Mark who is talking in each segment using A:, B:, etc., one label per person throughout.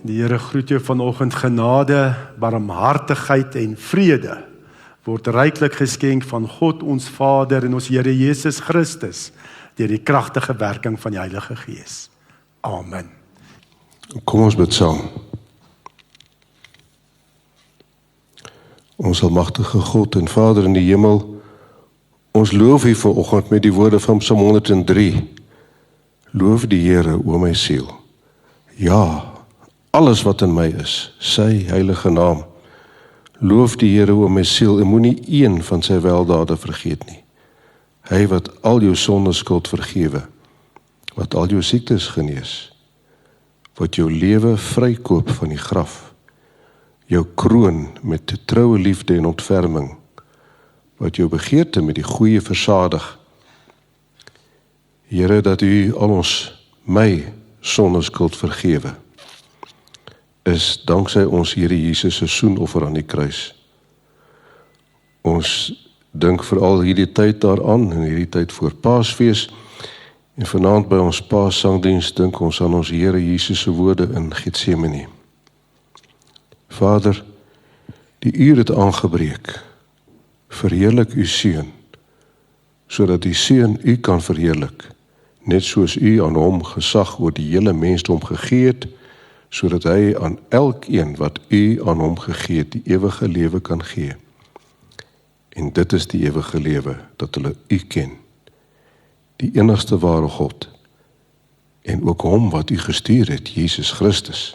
A: Die Here groet jou vanoggend. Genade, barmhartigheid en vrede word ryklik geskenk van God ons Vader en ons Here Jesus Christus deur die kragtige werking van die Heilige Gees. Amen.
B: Kom ons bid saam. Ons almagtige God en Vader in die hemel, ons loof U vanoggend met die woorde van Psalm 103. Loof die Here, o my siel. Ja, alles wat in my is, sy heilige naam. Loof die Here, o my siel, en moenie een van sy weldade vergeet nie. Hy wat al jou sondeskuld vergewe, wat al jou siektes genees, wat jou lewe vrykoop van die graf, jou kroon met troue liefde en ontferming, wat jou begeerte met die goeie versadig. Here, dat U al ons, my sondeskuld vergewe, is danksy ons Here Jesus se soenoffer aan die kruis. Ons dink veral hierdie tyd daaraan, en hierdie tyd voor Paasfees, en vanaand by ons Paassangdiens dink ons aan ons Here Jesus se woorde in Getsemane. Vader, die uur het aangebreek, verheerlik U Seun, sodat die Seun U kan verheerlik, net soos U aan hom gesag oor die hele mensdom gegee het, sodat hy aan elkeen wat U aan hom gegee het, die ewige lewe kan gee. En dit is die ewige lewe, dat hulle U ken, die enigste ware God, en ook hom wat U gestuur het, Jesus Christus.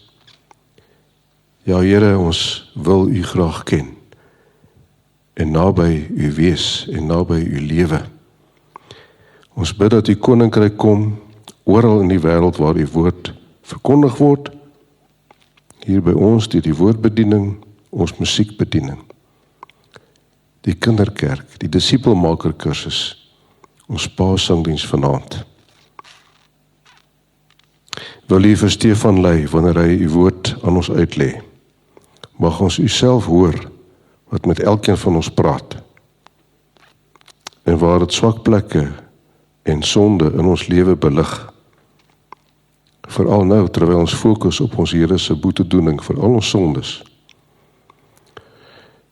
B: Ja, Here, ons wil U graag ken, en naby U wees, en naby U lewe. Ons bid dat U koninkryk kom, oral in die wêreld waar U woord verkondig word, hier by ons die woordbediening, ons musiekbediening, die kinderkerk, die disipelmaker kursus, ons Paassangdiens vanaand. Wil U vir Stefan lei, wanneer hy U woord aan ons uitlê. Mag ons U self hoor, wat met elkeen van ons praat. En waar het swak plekke en sonde in ons lewe belig, veral nou, terwyl ons fokus op ons Here se boetedoening vir al ons sondes.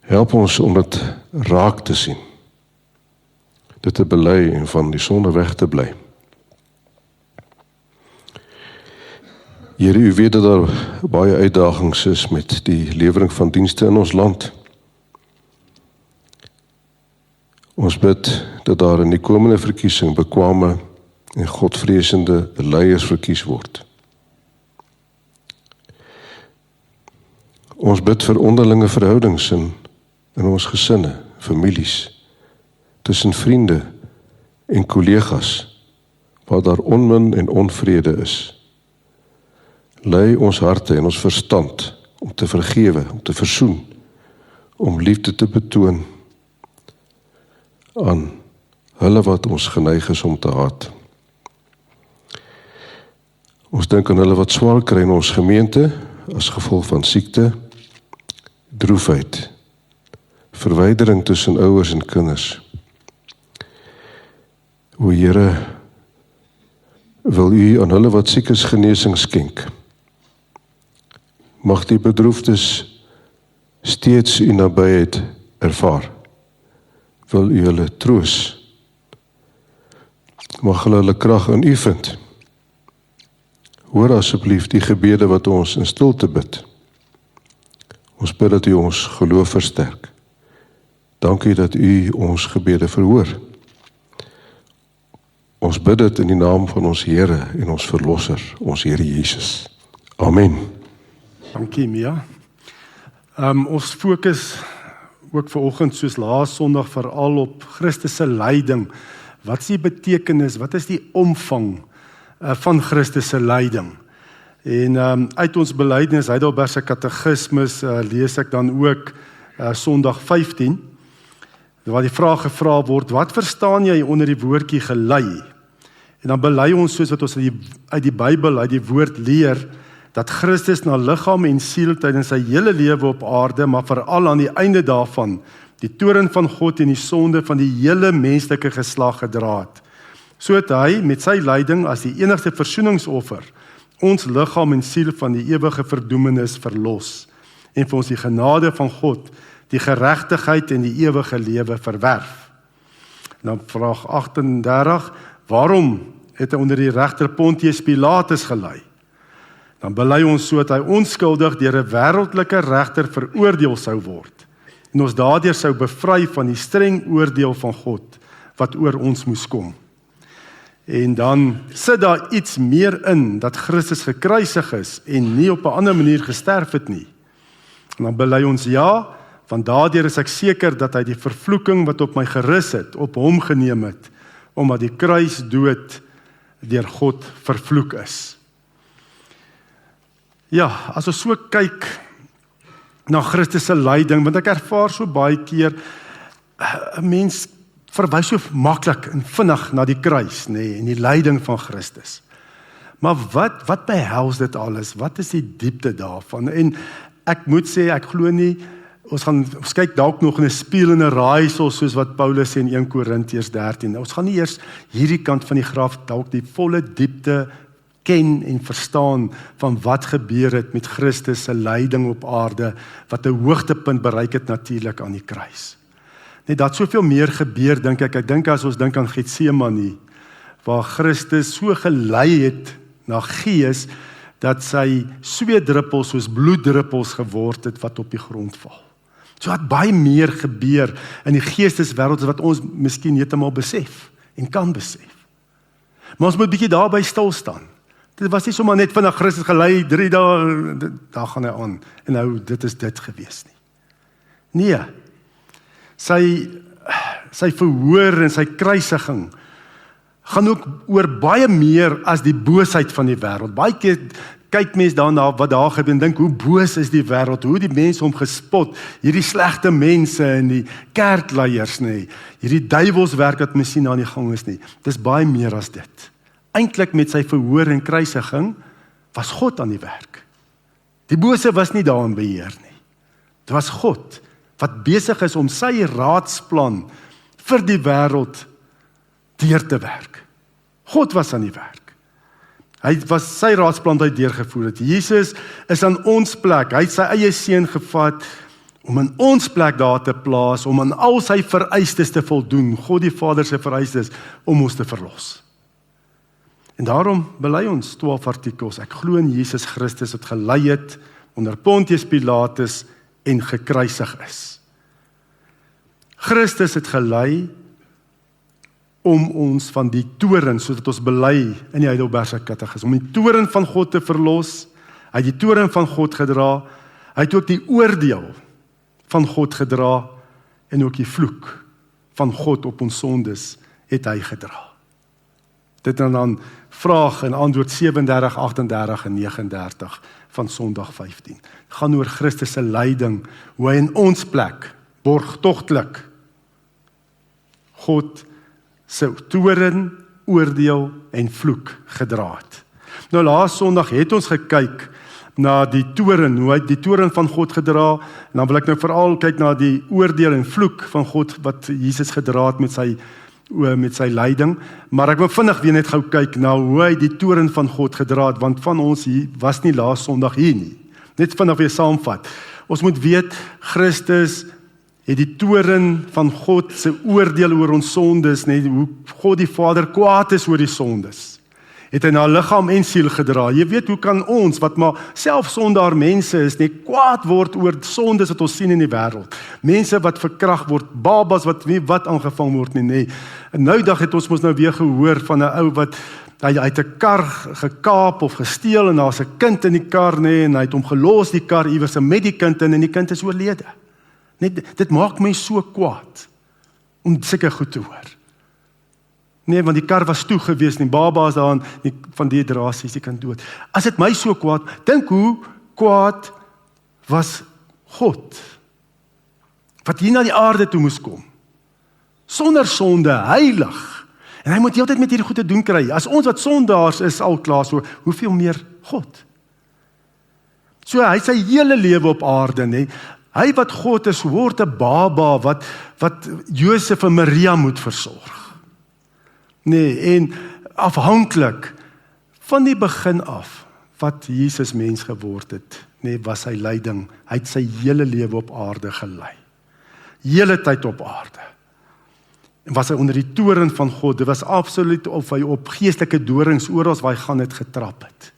B: Help ons om dit raak te sien, dit te bely en van die sonde weg te bly. Here, U weet dat daar baie uitdagings is met die lewering van dienste in ons land. Ons bid dat daar in die komende verkiesing bekwame en godvreesende leiers verkies word. Ons bid vir onderlinge verhoudings in ons gesinne, families, tussen vriende en kollegas, waar daar onmin en onvrede is. Lei ons harte en ons verstand om te vergewe, om te versoen, om liefde te betoon aan hulle wat ons geneig is om te haat. Ons dink aan hulle wat swaar kry in ons gemeente as gevolg van siekte, droefheid, verwydering tussen ouers en kinders. O Here, wil U aan hulle wat siek is genesing skenk. Mag die bedroefdes steeds U nabyheid ervaar. Wil U hulle troos. Mag hulle krag in U vind. Hoor asseblief die gebede wat ons in stilte bid. Ons bid dat U ons geloof versterk. Dankie dat U ons gebede verhoor. Ons bid dit in die naam van ons Here en ons Verlosser, ons Here Jesus. Amen.
A: Dankie, Mia. Ons fokus ook vanoggend soos laas Sondag veral op Christus se lyding. Wat is die betekenis, wat is die omvang van Christus se lyding? En uit ons belydenis, Heidelbergse Katekismus, lees ek dan ook Sondag 15, waar die vraag gevra word, wat verstaan jy onder die woordjie gelei? En dan bely ons soos wat ons uit die Bybel, uit die woord leer, dat Christus na liggaam en siel tydens sy hele lewe op aarde, maar veral aan die einde daarvan, die toorn van God en die sonde van die hele menslike geslag gedra het. So het hy met sy lyding as die enigste versoeningsoffer ons liggaam en siel van die ewige verdoemenis verlos en vir ons die genade van God, die geregtigheid en die ewige lewe verwerf. En dan vraag 38, waarom het hy onder die regter Pontius Pilatus gelei? Dan bely ons so dat hy onskuldig deur 'n wêreldlike regter veroordeel sou word en ons daardeur sou bevry van die streng oordeel van God wat oor ons moes kom. En dan sit daar iets meer in dat Christus gekruisig is en nie op 'n ander manier gesterf het nie. En dan bely ons ja, want daardeur is ek seker dat hy die vervloeking wat op my gerus het, op hom geneem het, omdat die kruisdood deur God vervloek is. Ja, as ons so kyk na Christus se lyding, want ek ervaar so baie keer, 'n mens verwys so maklik en vinnig na die kruis, nê, en die lyding van Christus. Maar wat behels dit alles? Wat is die diepte daarvan? En ek moet sê, ek glo nie, ons kyk dalk nog in 'n spieël en 'n raaisel, soos wat Paulus sê in 1 Korintiërs 13. Ons gaan nie eers hierdie kant van die graf dalk die volle diepte ken en verstaan van wat gebeur het met Christus se lyding op aarde, wat 'n hoogtepunt bereik het natuurlik aan die kruis. Net dat soveel meer gebeur, dink ek. Ek dink as ons dink aan Getsemane, waar Christus so gelei het na gees, dat sy sweetdruppels soos bloeddruppels geword het wat op die grond val. So het baie meer gebeur in die geesteswêreld as wat ons miskien heeltemal besef en kan besef. Maar ons moet bietjie daarby stil staan. Dit was nie sommer net vanaf Christus gelei 3 dae, daar gaan hy aan en nou dit is dit gewees nie. Nee. Sy verhoor en sy kruisiging gaan ook oor baie meer as die boosheid van die wêreld. Baie keer kyk mense daarna wat daar gebeur en dink hoe boos is die wêreld, hoe die mense hom gespot, hierdie slegte mense en die kerkleiers nie, hierdie duiwelswerk wat mens sien aan die gang is nie. Dis baie meer as dit. Eintlik met sy verhoor en kruisiging was God aan die werk. Die bose was nie daar in beheer nie. Dit was God wat besig is om sy raadsplan vir die wêreld deur te werk. God was aan die werk. Hy was sy raadsplan wat hy deurgevoer het. Jesus is aan ons plek. Hy het sy eie seun gevat om in ons plek daar te plaas, om aan al sy vereistes te voldoen, God die Vader se vereistes, om ons te verlos. En daarom bely ons 12 artikels. Ek glo in Jesus Christus wat gelei het onder Pontius Pilatus en gekruisig is. Christus het gelei om ons van die toorn, sodat ons bely in die Heidelbergse Katekisme, om die toorn van God te verlos. Hy het die toorn van God gedra, hy het ook die oordeel van God gedra, en ook die vloek van God op ons sondes het hy gedra. Dit dan vraag en antwoord 37, 38 en 39 van Sondag 15. Gaan oor Christus se lyding, hoe hy in ons plek, borgtogtelik, God se toorn, oordeel en vloek gedra het. Nou laas Sondag het ons gekyk na die toorn, hoe hy die toorn van God gedra, en dan wil ek nou veral kyk na die oordeel en vloek van God wat Jesus gedra het met sy lyding, maar ek wil vinnig weer net gou kyk na hoe hy die toorn van God gedra het, want van ons hier was nie laas Sondag hier nie. Net vinnig weer saamvat. Ons moet weet, Christus het die toorn van God se oordeel oor ons sondes, net hoe God die Vader kwaad is oor die sondes, het hy na liggaam en siel gedra. Jy weet, hoe kan ons, wat maar self sondaar mense is, nie kwaad word oor sondes wat ons sien in die wêreld. Mense wat verkragt word, babas wat nie wat aangevang word nie. En nou dag het ons mos nou weer gehoor van 'n ou wat hy het 'n kar gekaap of gesteel en daar's 'n kind in die kar, en hy het hom gelos die kar iewers met die kind in, en die kind is oorlede. Dit maak my so kwaad om sulke goed te hoor. Nee, want die kar was toe gewees, die baba is daar van dehydrasie, die kind dood. As dit my so kwaad, dink hoe kwaad was God, wat hier na die aarde toe moes kom, sonder sonde, heilig, en hy moet heeltyd met hierdie goed te doen kry. As ons wat sondaars is al klaar so, hoeveel meer God? So hy sy hele lewe op aarde, nee. Hy wat God is, word 'n baba wat Josef en Maria moet versorg. Nee, en afhanklik van die begin af, wat Jesus mens geword het, nee, was sy lyding. Hy het sy hele lewe op aarde gelei. Hele tyd op aarde. En was hy onder die toren van God, dit was absoluut of hy op geestelike dorings oral waar hy gaan het getrap het.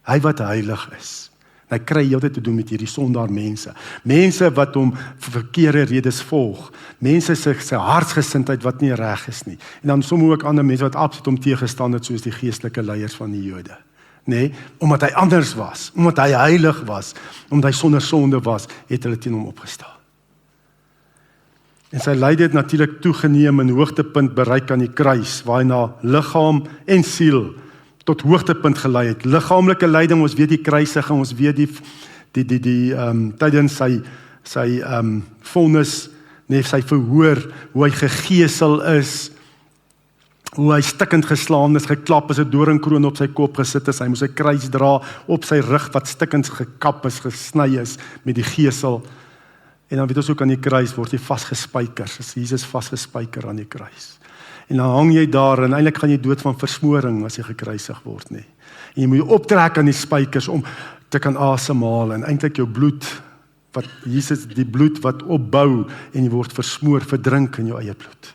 A: Hy wat heilig is. En hy kry heeltyd te doen met hierdie sondaar mense. Mense wat hom vir verkeerde redes volg. Mense sy hartsgesindheid wat nie reg is nie. En dan soms ook ander mense wat absoluut hom teëgestaan het, soos die geestelike leiers van die Jode. Nee, omdat hy anders was, omdat hy heilig was, omdat hy sonder sonde was, het hulle teen hom opgestaan. En sy lyding het natuurlik toegeneem en hoogtepunt bereik aan die kruis, waar hy na liggaam en siel tot hoogtepunt gelei het. Liggaamlike lyding, ons weet die kruisiging, ons weet tydens sy vonnis, nee, sy verhoor, hoe hy gegeesel is, hoe hy stikkend geslaan is, geklap is, 'n doringkroon op sy kop gesit is, hy moes 'n kruis dra op sy rug wat stikkend gekap is, gesny is met die gesel. En dan weet ons ook aan die kruis word hy vasgespyker, is Jesus vasgespyker aan die kruis. En dan hang jy daar en eintlik gaan jy dood van versmoring as jy gekruisig word, nee. En jy moet jy optrek aan die spykers om te kan asemhaal en eintlik jou bloed wat Jesus die bloed wat opbou en jy word versmoor, verdrink in jou eie bloed.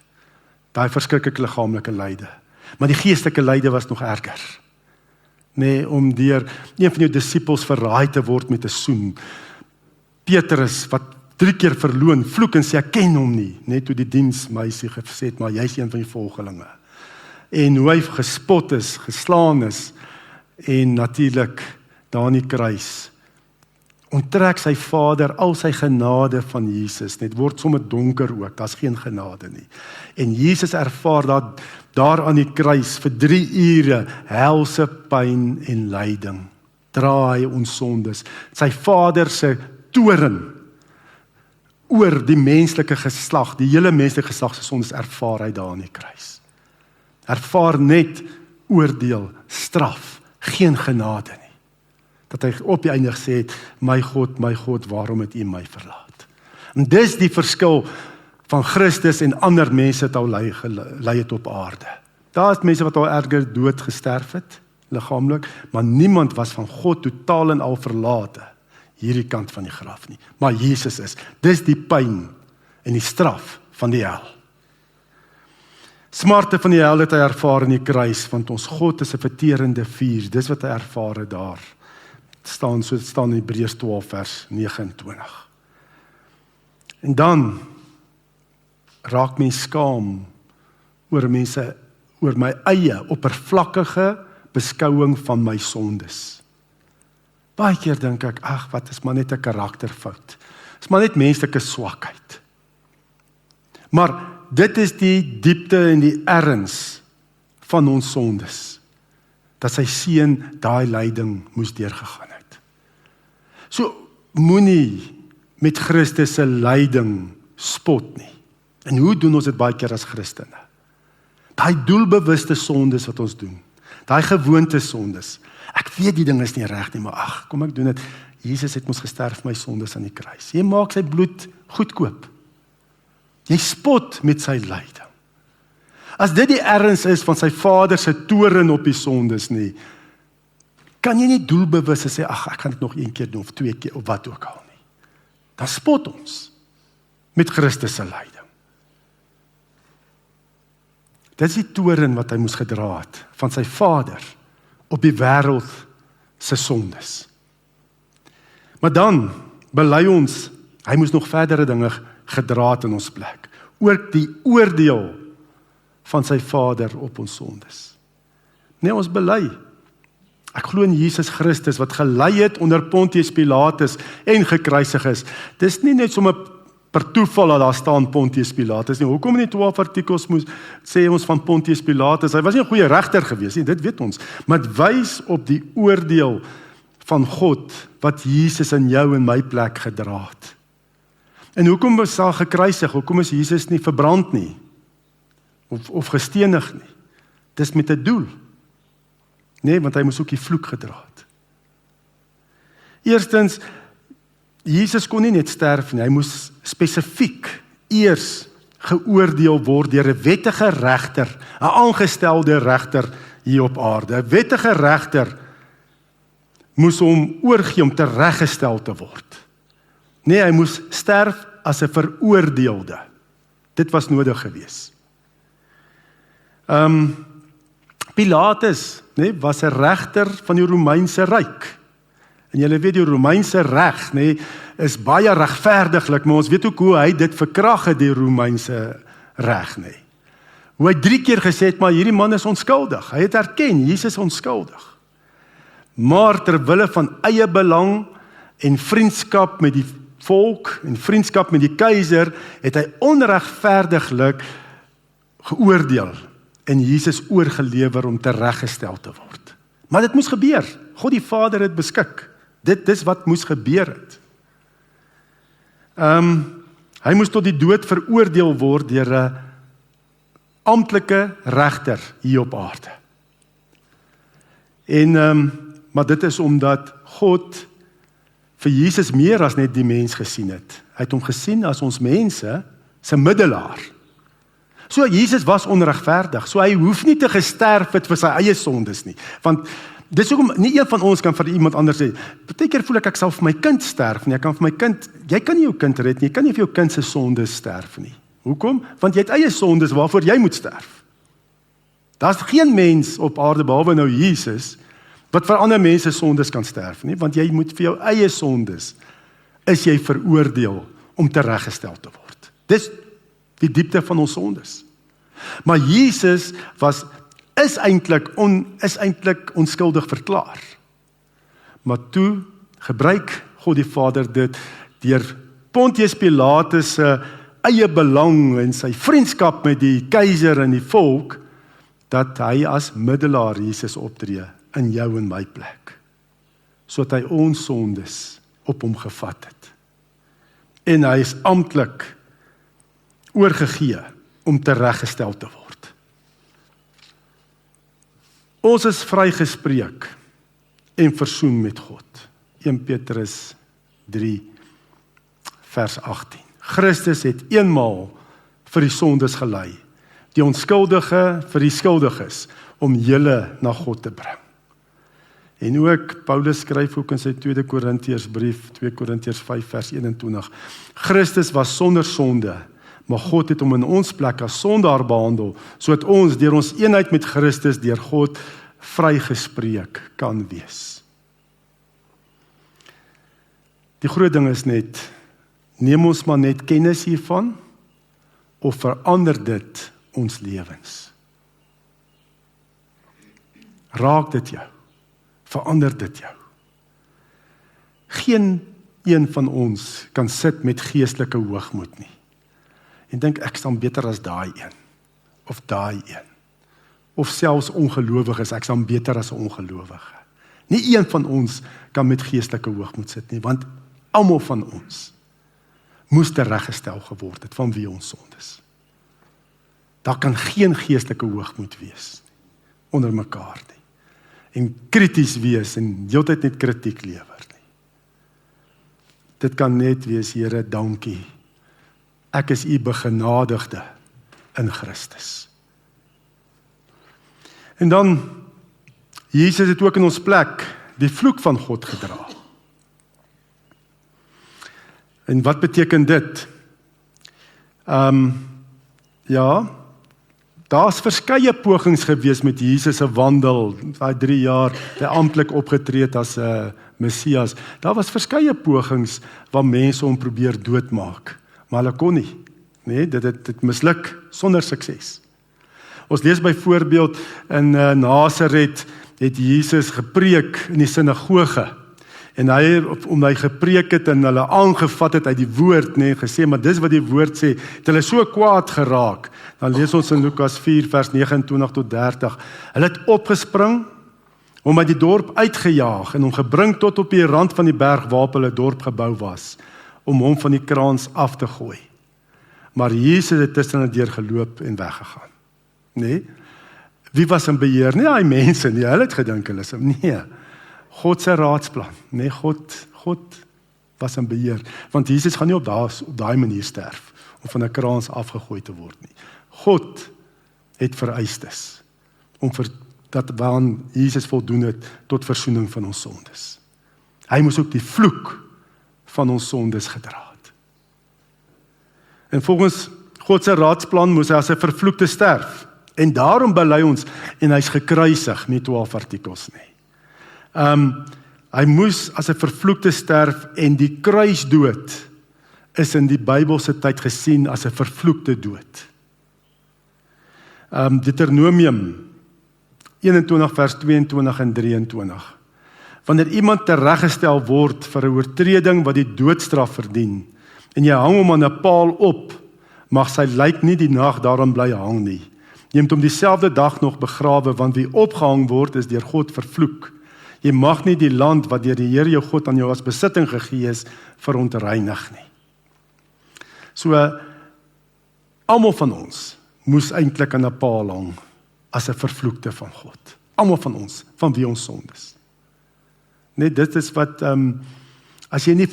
A: Daai verskriklike liggaamlike lyde. Maar die geestelike lyde was nog erger. Nee, om deur een van jou disippels verraai te word met 'n soen. Petrus wat 3 keer verloon, vloek en sê ek ken hom nie, net toe die diensmeisie gesê het, maar jy's een van die volgelinge. En hoe hy gespot is, geslaan is, en natuurlik daar in die kruis, onttrek sy Vader al sy genade van Jesus, net word sommer donker ook, daar's geen genade nie. En Jesus ervaar dat daar aan die kruis vir 3 ure helse pyn en lyding, dra hy ons sondes, sy Vader se toren oor die menslike geslag, die hele menslike geslag se sondes ervaar hy daar aan die kruis. Ervaar net oordeel, straf, geen genade nie. Dat hy op die einde gesê het, my God, waarom het U my verlaat? En dis die verskil van Christus en ander mense wat al lei het op aarde. Daar is mense wat al erger dood gesterf het, liggaamlik, maar niemand was van God totaal en al verlate, hierdie kant van die graf nie. Maar Jesus is, dis die pyn en die straf van die hel. Smarte van die hel het hy ervaar in die kruis, want ons God is 'n verterende vuur, dis wat hy ervaar het daar. Dit staan in Hebreërs 12 vers 29. En dan raak mens skaam oor my eie oppervlakkige beskouing van my sondes. Baie keer dink ek, wat is maar net 'n karakterfout. Is maar net menslike swakheid. Maar dit is die diepte en die erns van ons sondes, dat sy seun daai lyding moes deurgegaan het. So moenie met Christus se lyding spot nie. En hoe doen ons dit baie keer as Christene? Daai doelbewuste sondes wat ons doen, daai gewoonte sondes. Ek weet die ding is nie reg nie, maar kom ek doen dit. Jesus het ons gesterf vir my sondes aan die kruis. Jy maak sy bloed goedkoop. Jy spot met sy lyding. As dit die erns is van sy Vader se toren op die sondes nie, kan jy nie doelbewus sê, ek gaan dit nog 1 keer doen, of 2 keer, of wat ook al nie. Dan spot ons met Christus se lyding. Dit is die toren wat hy moes gedra het, van sy Vader, op die wêreld se sondes. Maar dan bely ons, hy moes nog verdere dinge gedra het in ons plek, ook die oordeel van sy Vader op ons sondes. Nee, ons bely. Ek glo in Jesus Christus wat gelei het onder Pontius Pilatus en gekruisig is. Dis nie net sommer per toeval dat daar staan Pontius Pilatus nie. Hoekom in die 12 artikels moes sê ons van Pontius Pilatus? Hy was nie 'n goeie regter gewees nie, dit weet ons. Maar dit wys op die oordeel van God wat Jesus in jou en my plek gedra het. En hoekom was hy gekruisig? Hoekom is Jesus nie verbrand nie? Of gestenig nie? Dis met 'n doel. Nee, want hy moes ook die vloek gedra het. Eerstens, Jesus kon nie net sterf nie, hy moes spesifiek eers geoordeel word deur 'n wettige regter, 'n aangestelde regter hier op aarde. 'n Wettige regter moes hom oorgee om tereggestel te word. Nee, hy moes sterf as 'n veroordeelde. Dit was nodig gewees. Pilatus, nee, was 'n regter van die Romeinse ryk. En julle weet die Romeinse reg, nee, is baie regverdiglik, maar ons weet ook hoe hy dit verkrag het, die Romeinse reg, nee. Hoe hy 3 keer gesê het, maar hierdie man is onskuldig. Hy het erken, Jesus is onskuldig. Maar terwille van eie belang en vriendskap met die volk en vriendskap met die keiser, het hy onregverdiglik geoordeel en Jesus oorgelewer om tereggestel te word. Maar dit moes gebeur. God die Vader het beskik. Dit is wat moes gebeur het. Hy moes tot die dood veroordeel word deur 'n amptelike regter hier op aarde. Maar dit is omdat God vir Jesus meer as net die mens gesien het. Hy het hom gesien as ons mense se middelaar. So Jesus was onregverdig, so hy hoef nie te gesterf het vir sy eie sondes nie. Want dis hoekom nie een van ons kan vir iemand anders sê, partykeer voel ek sal vir my kind sterf nie, ek kan vir my kind, jy kan nie jou kind red nie, jy kan nie vir jou kind se sondes sterf nie. Hoekom? Want jy het eie sondes waarvoor jy moet sterf. Daar's geen mens op aarde behalwe nou Jesus wat vir ander mense sondes kan sterf nie, want jy moet vir jou eie sondes is jy veroordeel om tereggestel te word. Dis die diepte van ons sondes. Maar Jesus is eintlik onskuldig verklaar. Maar toe gebruik God die Vader dit deur Pontius Pilatus se eie belang en sy vriendskap met die keiser en die volk, dat hy as middelaar Jesus optree in jou en my plek, sodat hy ons sondes op hom gevat het. En hy is amptelik oorgegee om tereggestel te word. Ons is vrygespreek en versoen met God. 1 Petrus 3 vers 18. Christus het eenmaal vir die sondes gelei, die onskuldige vir die skuldiges, om julle na God te bring. En ook, Paulus skryf ook in sy 2 Korintiërs brief, 2 Korintiërs 5 vers 21, Christus was sonder sonde, maar God het hom in ons plek as sondaar behandel, sodat ons deur ons eenheid met Christus deur God vrygespreek kan wees. Die groot ding is net, neem ons maar net kennis hiervan, of verander dit ons lewens? Raak dit jou? Verander dit jou? Geen een van ons kan sit met geestelike hoogmoed nie. En dink ek staan beter as daai een, of daai een. Of selfs ongelowiges, ek staan beter as 'n ongelowige. Nie een van ons kan met geestelike hoogmoed sit nie, want almal van ons moes tereggestel geword het van wie ons sondes. Daar kan geen geestelike hoogmoed wees onder mekaar nie. En krities wees en heeltyd net kritiek lewer nie. Dit kan net wees, Here, dankie. Ek is u begenadigde in Christus. En dan, Jesus het ook in ons plek die vloek van God gedra. En wat beteken dit? Daar's verskeie pogings gewees met Jesus se wandel, daai 3 jaar, hy amptelik opgetree het as 'n Messias. Daar was verskeie pogings waar mense hom probeer doodmaak, maar hulle kon nie. Nee, dit misluk sonder sukses. Ons lees byvoorbeeld in Nasaret het Jesus gepreek in die sinagoge. En omdat hy gepreek het en hulle aangevat het uit die woord, gesê, maar dis wat die woord sê, het hulle so kwaad geraak. Dan lees ons in Lukas 4 vers 29 tot 30. Hulle het opgespring, hom uit die dorp uitgejaag en hom gebring tot op die rand van die berg waarop hulle dorp gebou was, om hom van die kraans af te gooi. Maar Jesus het tussen hulle deur geloop en weggegaan. Nee, wie was in beheer? Nie hy mense nie, hulle het gedink hulle is nee. God se raadsplan. Nee, God was in beheer, want Jesus gaan nie op daai manier sterf om van 'n kraans afgegooi te word nie. God het vereistes om dat waaraan Jesus voldoen het tot versoening van ons sondes. Hy moes ook die vloek van ons sondes gedra het. En volgens God se raadsplan moes hy as 'n vervloekte sterf. En daarom bely ons, en hy's gekruisig, nie 12 artikels nie. Hy moes as 'n vervloekte sterf, en die kruisdood is in die Bybelse tyd gesien as 'n vervloekte dood. Deuteronomium 21 vers 22 en 23. Wanneer iemand tereggestel word vir 'n oortreding wat die doodstraf verdien, en jy hang hom aan 'n paal op, mag sy lijk nie die nag daaraan bly hang nie. Jy moet hom dieselfde dag nog begrawe, want wie opgehang word is deur God vervloek. Jy mag nie die land wat deur die Here jou God aan jou as besitting gegee is, verontreinig nie. So, almal van ons moes eintlik aan 'n paal hang as 'n vervloekte van God. Almal van ons, van wie ons sondes. Net dit is wat, as jy nie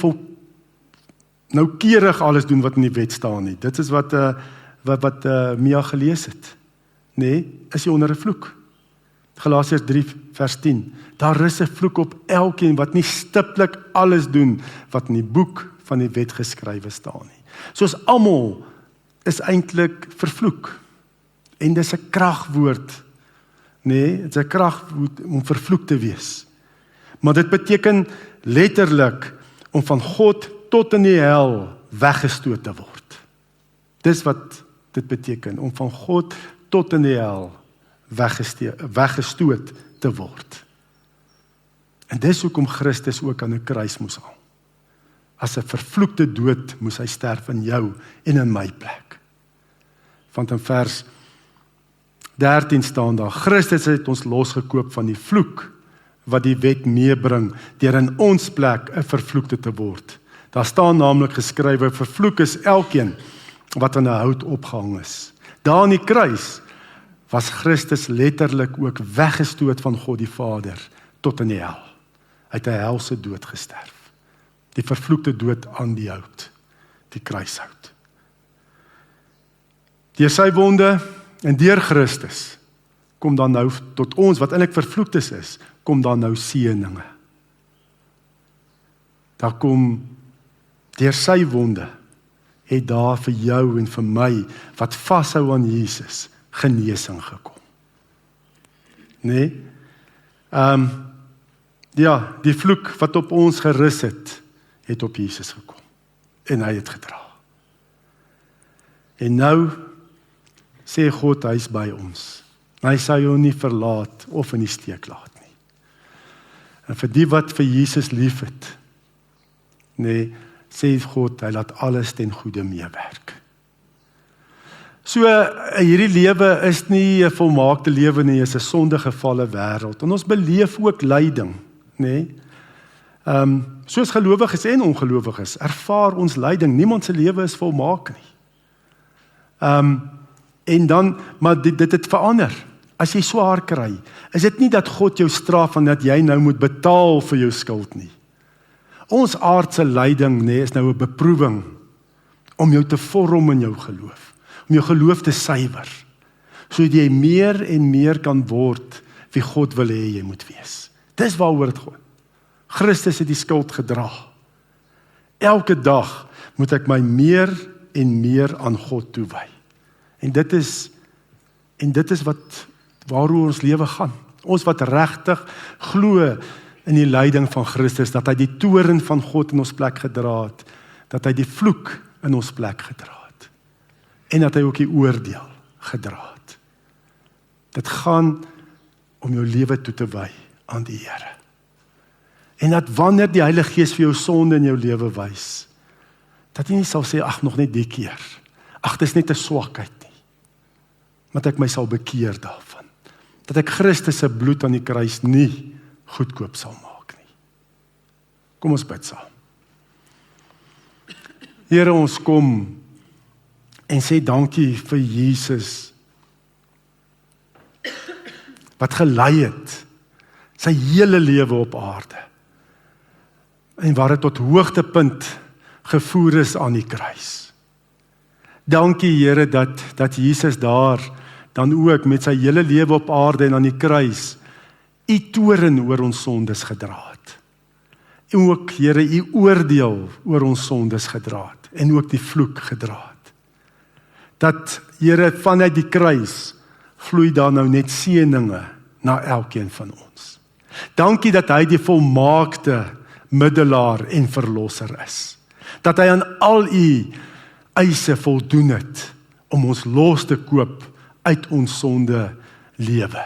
A: noukeurig alles doen wat in die wet staan nie, dit is wat Mia gelees het. Nee, is jy onder 'n vloek. Galasiërs 3 vers 10. Daar is 'n vloek op elkeen wat nie stiptelik alles doen wat in die boek van die wet geskrywe staan nie. Soos almal is eintlik vervloek. En dis 'n kragwoord. Nee, dit is 'n kragwoord om vervloek te wees. Maar dit beteken letterlik om van God tot in die hel weggestoot te word. Dis wat dit beteken, om van God tot in die hel weggestoot te word. En dis hoekom Christus ook aan 'n kruis moes hang. As 'n vervloekte dood moes hy sterf in jou en in my plek. Want in vers 13 staan daar, Christus het ons losgekoop van die vloek wat die wet meebring, deur in ons plek 'n vervloekte te word. Daar staan naamlik geskrywe, vervloek is elkeen wat aan 'n hout opgehang is. Daar aan die kruis was Christus letterlik ook weggestoot van God die Vader tot in die hel. Hy het 'n helse dood gesterf. Die vervloekte dood aan die hout, die kruishout. Deur sy wonde en deur Christus kom dan nou tot ons wat eintlik vervloektes is, kom dan nou seëninge. Daar kom deur sy wonde het daar vir jou en vir my wat vashou aan Jesus genesing gekom. Nee? Ja, die vloek wat op ons gerus het op Jesus gekom. En hy het gedra. En nou sê God, hy is by ons. Hy sal jou nie verlaat of in die steek laat nie. En vir die wat vir Jesus lief het, nee, sê God, hy laat alles ten goeie meewerk. So, hierdie lewe is nie 'n volmaakte lewe nie, is 'n sondegevalle wêreld. En ons beleef ook lyding, nee. Soos gelowiges en ongelowiges, ervaar ons lyding. Niemand se lewe is volmaak nie. En dan, maar dit het verander. As jy swaar kry, is dit nie dat God jou straf en dat jy nou moet betaal vir jou skuld nie. Ons aardse lyding, nee, is nou 'n beproewing om jou te vorm in jou geloof, om jou geloof te suiwer, sodat jy meer en meer kan word wie God wil hê jy moet wees. Dis waaroor dit gaan. Christus het die skuld gedra. Elke dag moet ek my meer en meer aan God toewy. En dit is waaroor ons lewe gaan. Ons wat regtig glo in die lyding van Christus, dat hy die toorn van God in ons plek gedra het, dat hy die vloek in ons plek gedra het, en dat hy ook die oordeel gedra het. Dit gaan om jou lewe toe te wy aan die Here. En dat wanneer die Heilige Gees vir jou sonde in jou lewe wys, dat jy nie sal sê, ag, nog net die keer. Ag, dis net 'n swakheid nie. Maar dat ek my sal bekeer daarvan. Dat ek Christus se bloed aan die kruis nie goedkoop sal maak nie. Kom ons bid saam. Here, ons kom en sê dankie vir Jesus wat gelei het sy hele lewe op aarde en waar dit tot hoogtepunt gevoer is aan die kruis. Dankie Here dat Jesus daar dan ook met sy hele lewe op aarde en aan die kruis u toorn oor ons sondes gedra het. En ook, Here, U oordeel oor ons sondes gedra het, en ook die vloek gedra het. Dat, Here, vanuit die kruis, vloei daar nou net seëninge na elkeen van ons. Dankie dat hy die volmaakte middelaar en verlosser is. Dat hy aan al U eise voldoen het, om ons los te koop uit ons sonde lewe.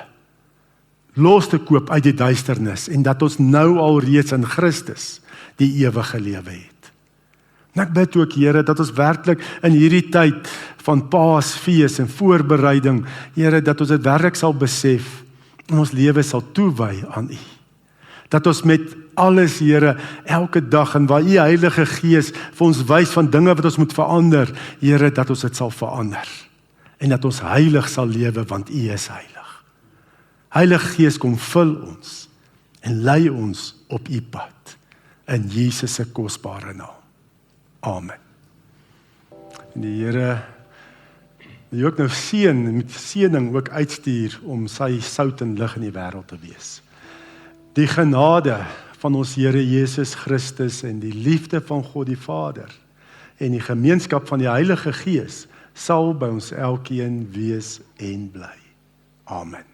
A: Los te koop uit die duisternis, en dat ons nou al reeds in Christus die ewige lewe het. En ek bid ook, Here, dat ons werklik in hierdie tyd van Paasfees en voorbereiding, Here, dat ons dit werklik sal besef, en ons lewe sal toewy aan U. Dat ons met alles, Here, elke dag, en waar U Heilige Gees vir ons wys van dinge wat ons moet verander, Here, dat ons dit sal verander. En dat ons heilig sal lewe, want U is heilig. Heilige Gees, kom vul ons en lei ons op U pad, in Jesus se kosbare naam. Amen. En die Here die ook nou seën, met seëning ook uitstuur, om sy sout en lig in die wêreld te wees. Die genade van ons Here Jesus Christus en die liefde van God die Vader en die gemeenskap van die Heilige Gees sal by ons elkeen wees en bly. Amen.